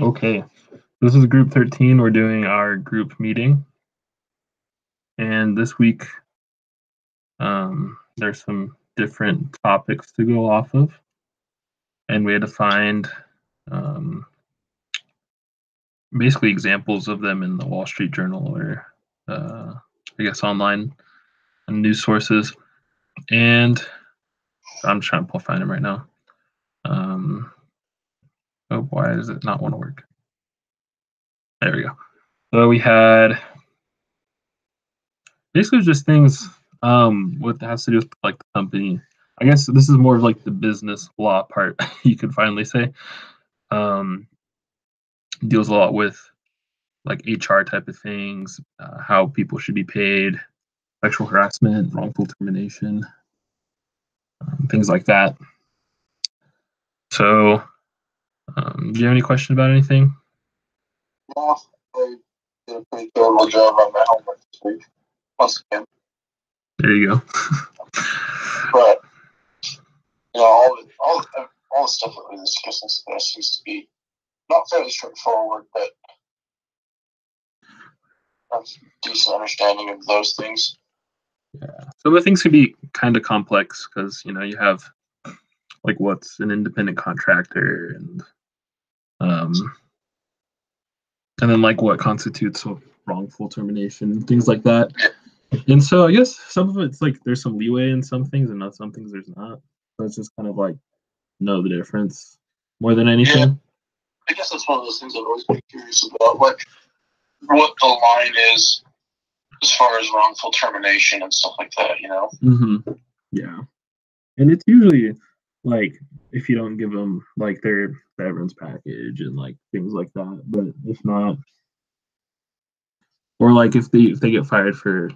Okay, this is group 13. We're doing our group meeting, and this week there's some different topics to go off of, and we had to find um, basically examples of them in the Wall Street Journal or I guess online news sources. And I'm trying to find them right now. Oh, why does it not want to work? There we go. So we had basically just things what has to do with like the company. I guess this is more of like the business law part, you could finally say. Um, Deals a lot with like HR type of things, how people should be paid, sexual harassment, wrongful termination, things like that. So, do you have any question about anything? Yeah, I did a pretty terrible job on my homework this week. Once again. There you go. But all the stuff that we're discussing today seems to be not fairly straightforward, but a decent understanding of those things. Yeah. So the things can be kind of complex because you have like what's an independent contractor and then like what constitutes a wrongful termination, things like that. And so I guess some of it's like there's some leeway in some things and not some things there's not. So it's just kind of like know the difference more than anything. Yeah. I guess that's one of those things I've always been curious about, like what the line is as far as wrongful termination and stuff like that, Mm-hmm. Yeah. And it's usually like if you don't give them like their severance package and like things like that. But if not, or like if they get fired for,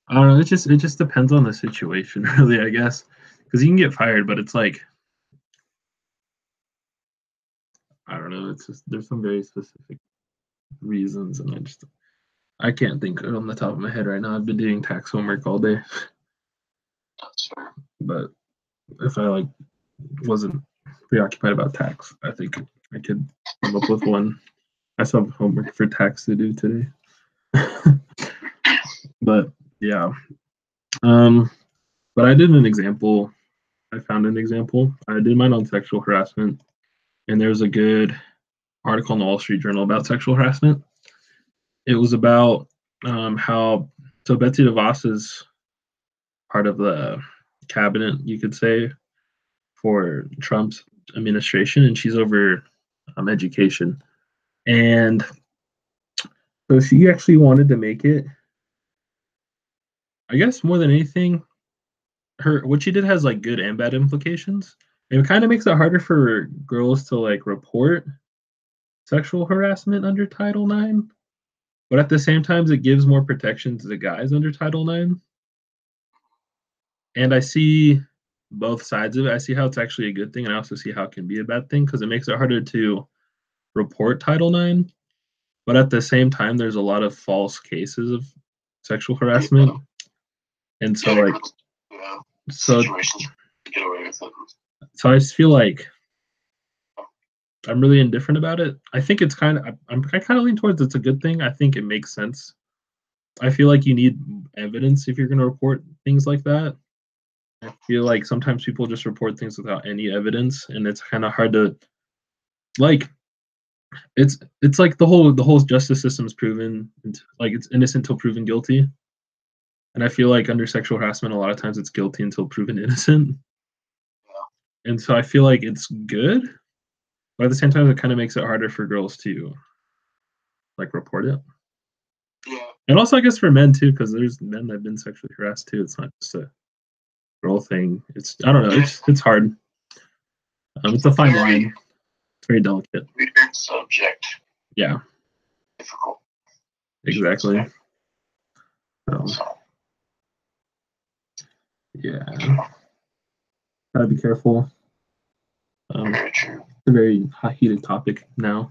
I don't know, it just depends on the situation, really, I guess. Because you can get fired, but it's like I don't know, it's just there's some very specific reasons and I can't think of it on the top of my head right now. I've been doing tax homework all day. That's fair. But if I like wasn't preoccupied about tax, I think I could come up with one. I still have homework for tax to do today. But yeah. But I did an example. I found an example. I did mine on sexual harassment, and there's a good article in the Wall Street Journal about sexual harassment. It was about how so Betsy DeVos is part of the cabinet, you could say, for Trump's administration, and she's over education. And so she actually wanted to make it, I guess, more than anything, her what she did has like good and bad implications. And it kind of makes it harder for girls to like report sexual harassment under Title IX, but at the same time, it gives more protection to the guys under Title IX. And I see both sides of it. I see how it's actually a good thing, and I also see how it can be a bad thing because it makes it harder to report Title IX. But at the same time, there's a lot of false cases of sexual harassment, and so like, so situations to get away with it. So I just feel like I'm really indifferent about it. I think it's I kind of lean towards it's a good thing. I think it makes sense. I feel like you need evidence if you're going to report things like that. I feel like sometimes people just report things without any evidence, and it's kind of hard to like. It's like the whole justice system is proven like it's innocent until proven guilty, and I feel like under sexual harassment, a lot of times it's guilty until proven innocent. And so I feel like it's good, but at the same time, it kind of makes it harder for girls to like report it. Yeah. And also, I guess for men too, because there's men that have been sexually harassed too. It's not just a girl thing. I don't know. It's hard. It's a fine line. It's very delicate. Weird subject. Yeah. Difficult. Exactly. So, yeah. Gotta be careful. Very true. It's a very hot heated topic now.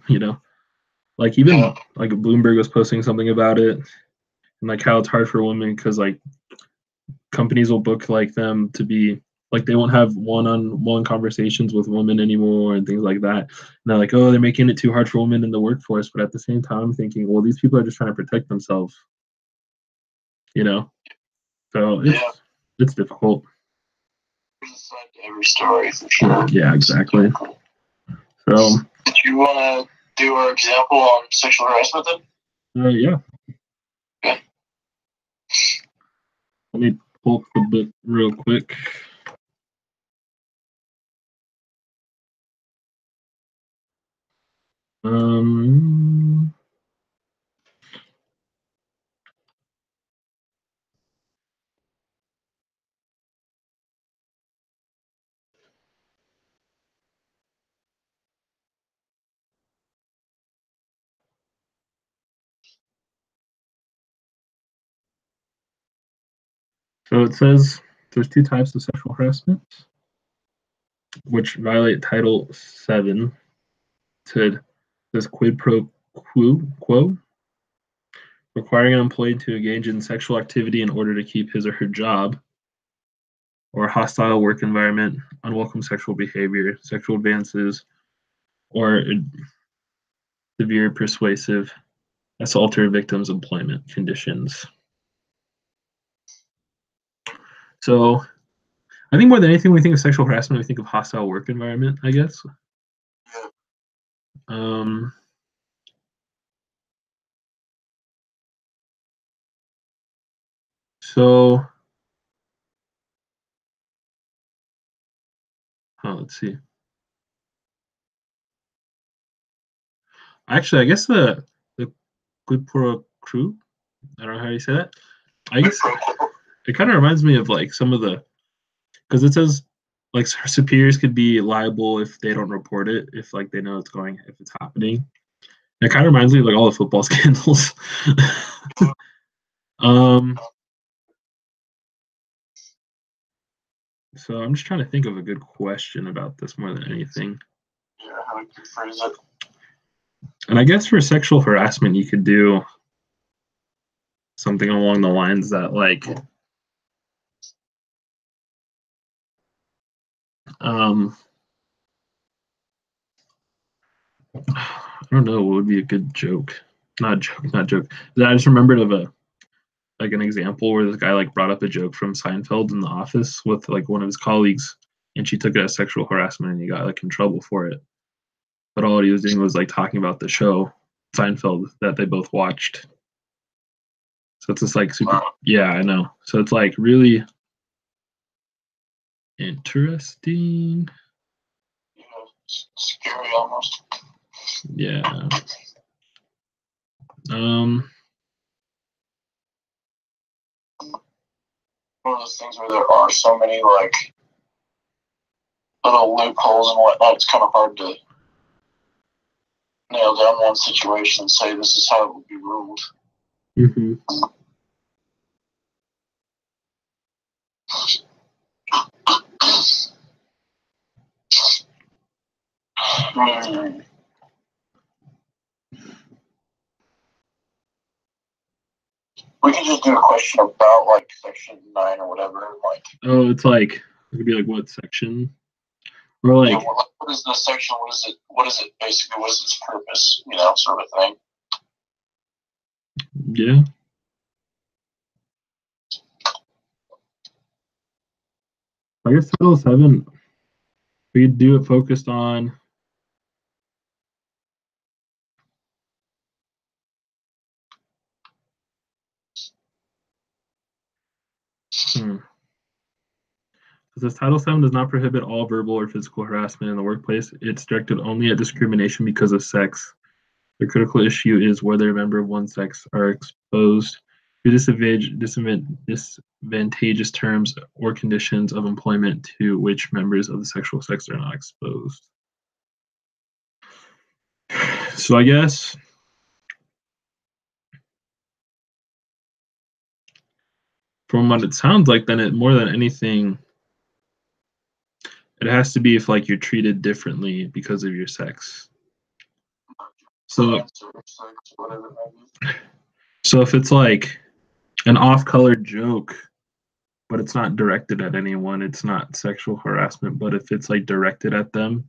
Like even like Bloomberg was posting something about it, and like how it's hard for women because like companies will book like them to be Like they won't have one-on-one conversations with women anymore and things like that. And they're like, oh, they're making it too hard for women in the workforce. But at the same time, I'm thinking, well, these people are just trying to protect themselves, you know. So it's difficult. There's a side to every story for sure. Yeah, exactly. So, did you want to do our example on sexual harassment then? Yeah. Okay. Let me pull up the book real quick. So it says there's two types of sexual harassment, which violate Title VII. Says quid pro quo, requiring an employee to engage in sexual activity in order to keep his or her job, or a hostile work environment, unwelcome sexual behavior, sexual advances, or severe persuasive assault or victim's employment conditions. So I think more than anything, when we think of sexual harassment, we think of hostile work environment, I guess. So, let's see. Actually, I guess the quid pro quo, I don't know how you say that. I guess it kind of reminds me of like some of the, because it says like superiors could be liable if they don't report it, if like they know if it's happening. It kind of reminds me of like all the football scandals. So I'm just trying to think of a good question about this more than anything. Yeah, how would you phrase it? And I guess for sexual harassment, you could do something along the lines that like, I don't know what would be a good joke. Not joke. I just remembered of an example where this guy like brought up a joke from Seinfeld in the office with like one of his colleagues, and she took it as sexual harassment, and he got like in trouble for it. But all he was doing was like talking about the show Seinfeld that they both watched. So it's just like super. Yeah, I know. So it's like really interesting. Yeah, scary almost. Yeah. One of those things where there are so many like little loopholes and whatnot, it's kind of hard to nail down one situation and say this is how it would be ruled. Mm-hmm. We can just do a question about like section 9 or whatever. Like, oh, it's like it could be like what section? Or like, yeah, what is the section? What is it? What is it basically? What's its purpose? You know, sort of thing. Yeah. I guess Title VII, we could do it focused on Because Title VII does not prohibit all verbal or physical harassment in the workplace. It's directed only at discrimination because of sex. The critical issue is whether a member of one sex are exposed to disadvantageous terms or conditions of employment to which members of the sexual sex are not exposed. So I guess from what it sounds like, then it more than anything, it has to be if like you're treated differently because of your sex. So if it's like an off-color joke but it's not directed at anyone. It's not sexual harassment, but if it's like directed at them,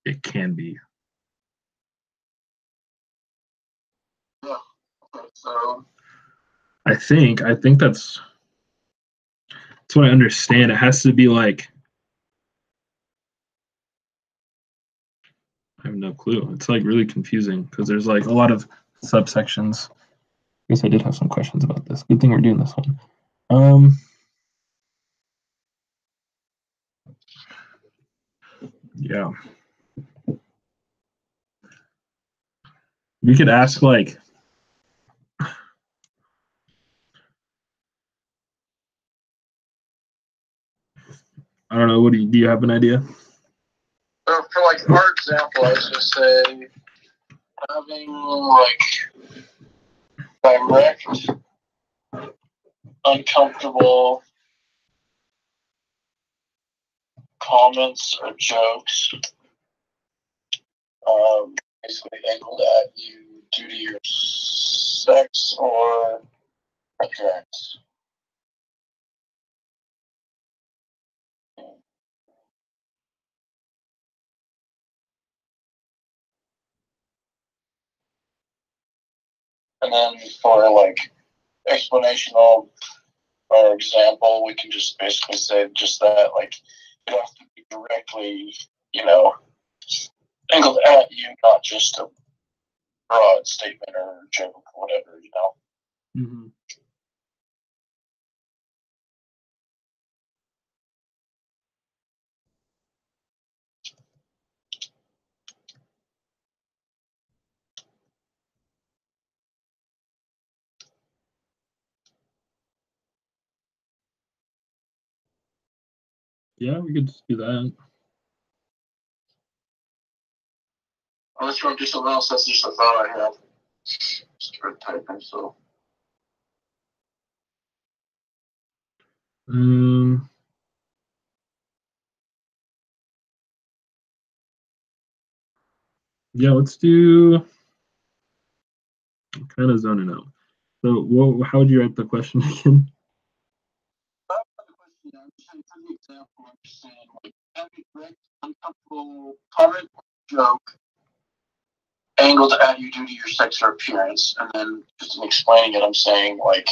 it can be. Yeah. Okay, so I think that's what I understand. It has to be like I have no clue. It's like really confusing because there's like a lot of subsections. I guess I did have some questions about this. Good thing we're doing this one. Yeah. We could ask like I don't know, do you have an idea? for like our example, I was gonna say having like direct, uncomfortable comments or jokes, basically angled at you due to your sex or appearance. And then for like explanational or example, we can just basically say just that, like, it has to be directly, angled at you, not just a broad statement or joke or whatever, Mm-hmm. Yeah, we could just do that. Unless you want to do something else, that's just a thought I have. Start typing, so. Yeah, let's do kind of zoning out. So, how would you write the question again? I'm just saying, for the example, I'm just saying, like, having direct, uncomfortable comment or joke angled at you due to your sex or appearance, and then just in explaining it, I'm saying, like,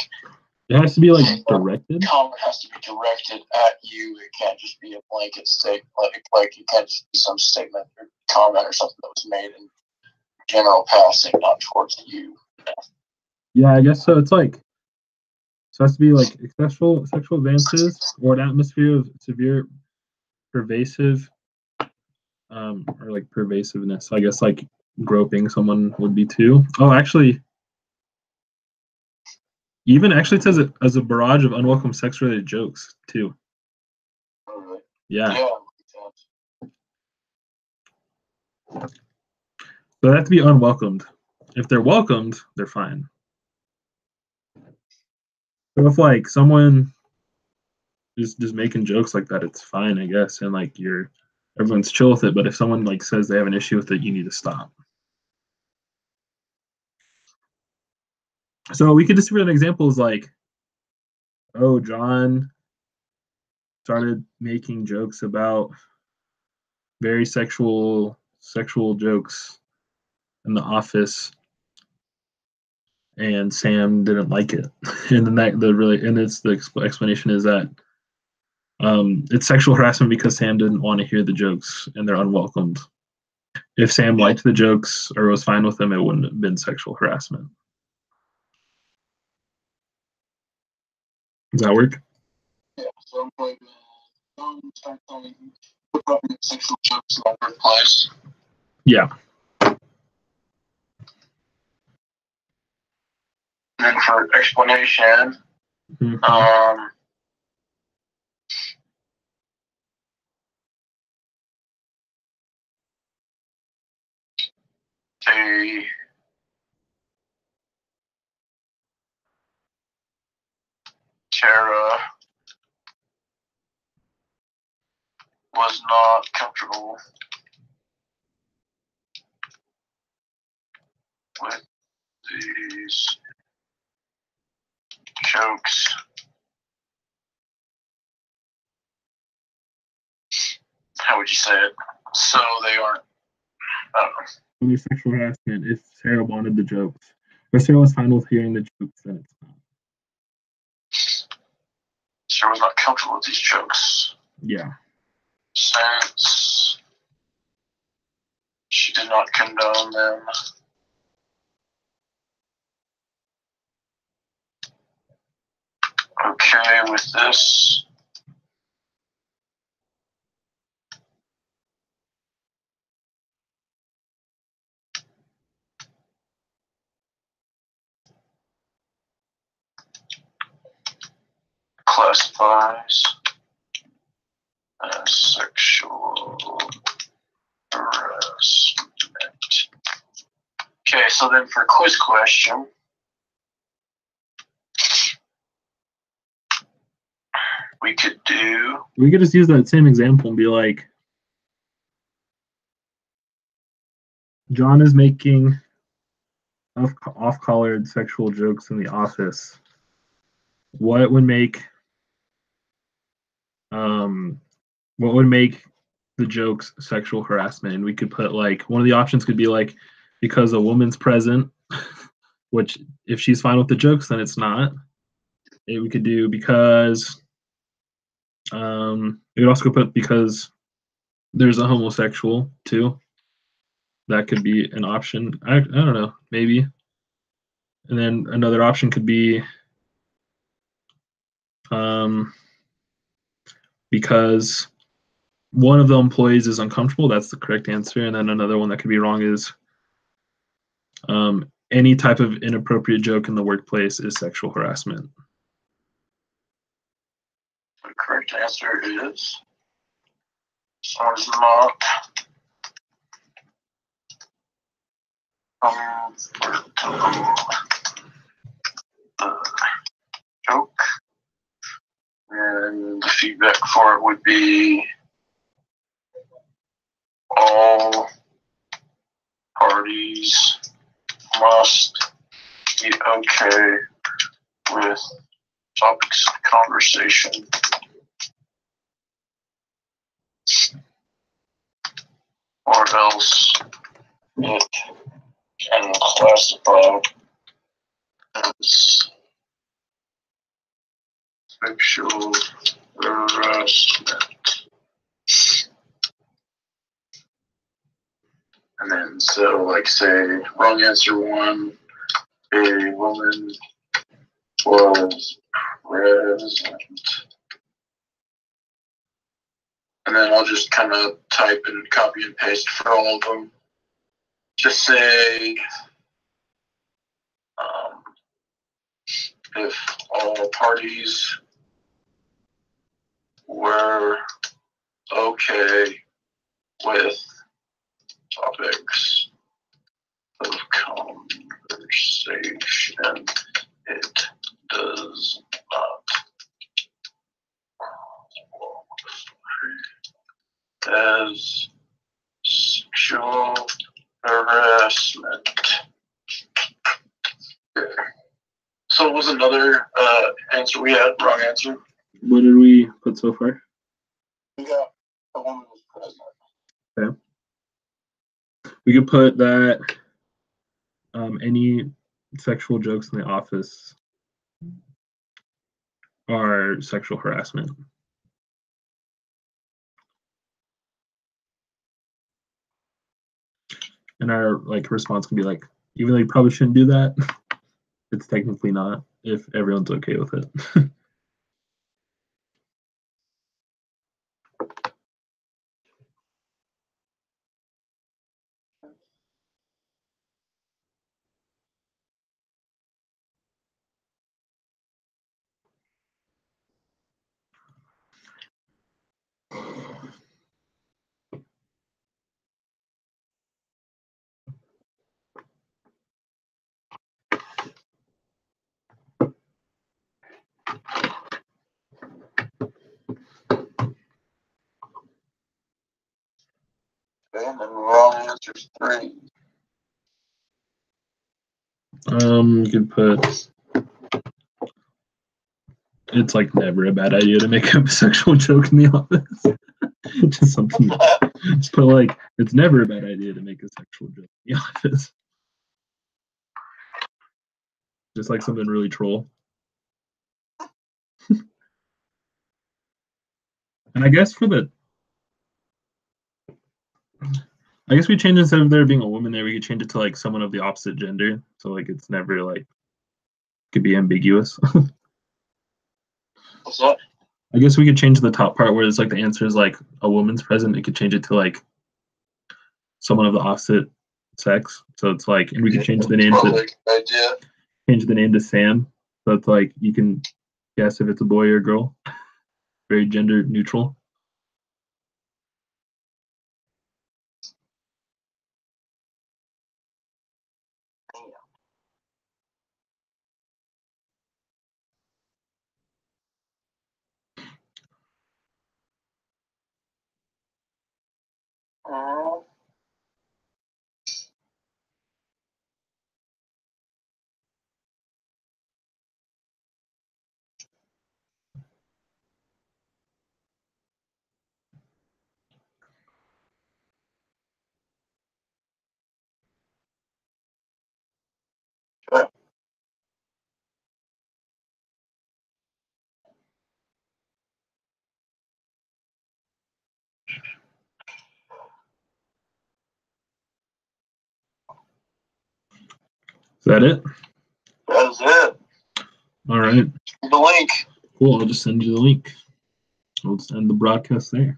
It has to be like directed. Comment has to be directed at you. It can't just be a blanket statement. Like it can't just be some statement or comment or something that was made in general passing, not towards you. Yeah, I guess so. It's like so it has to be like sexual advances or an atmosphere of severe pervasive or like pervasiveness. I guess like groping someone would be too. Oh, actually, even actually it says it as a barrage of unwelcome sex related jokes too. Really. Yeah. Yeah. So they have to be unwelcomed. If they're welcomed, they're fine. So if like someone is just making jokes like that, it's fine, I guess, and like everyone's chill with it. But if someone like says they have an issue with it, you need to stop. So we could just read an example is like, oh, John started making jokes about very sexual jokes in the office, and Sam didn't like it. And then it's the explanation is that it's sexual harassment because Sam didn't want to hear the jokes and they're unwelcomed. If Sam liked the jokes or was fine with them, it wouldn't have been sexual harassment. Does that work? Yeah. So like, don't start telling sexual jokes in the workplace. Yeah. And then for explanation, Mm-hmm. Tara was not comfortable with these jokes how would you say it? So they aren't, I don't know. Under sexual harassment, if Sarah wanted the jokes, or Sarah was fine with hearing the jokes, then it's not. Sarah was not comfortable with these jokes. Yeah. Since she did not condone them. Okay with this. Classifies as sexual harassment. Okay, so then for quiz question, we could just use that same example and be like, John is making off-colored sexual jokes in the office. What would make the jokes sexual harassment? And we could put like, one of the options could be like, because a woman's present, which if she's fine with the jokes, then it's not. We could do because we could also put because there's a homosexual too. That could be an option. I don't know, maybe. And then another option could be because one of the employees is uncomfortable. That's the correct answer. And then another one that could be wrong is any type of inappropriate joke in the workplace is sexual harassment. The correct answer is someone's not joke. And the feedback for it would be all parties must be okay with topics of conversation. Or else it can classify as sexual harassment. And then, so, like, say, wrong answer one, a woman was present. And then I'll just kind of type and copy and paste for all of them. Just say, if all parties were okay with topics of conversation, it does not as sexual harassment. Okay. So what was another answer we had? Wrong answer. What did we put so far? We got a woman was present. Okay. We could put that any sexual jokes in the office are sexual harassment. And our response can be like, even though you probably shouldn't do that, it's technically not if everyone's okay with it. Okay, and then wrong answer is 3. You could put it's like never a bad idea to make a sexual joke in the office. Just something. Just put like it's never a bad idea to make a sexual joke in the office. Just like something really troll. And I guess we change instead of there being a woman there, we could change it to like someone of the opposite gender. So like it's never like could be ambiguous. What's that? I guess we could change the top part where it's like the answer is like a woman's present. We could change it to like someone of the opposite sex. So it's like, and we could change the name to Sam. So it's like you can guess if it's a boy or a girl. Very gender neutral. Okay. Is that it? That is it. All right. The link. Cool. I'll just send you the link. We'll just end the broadcast there.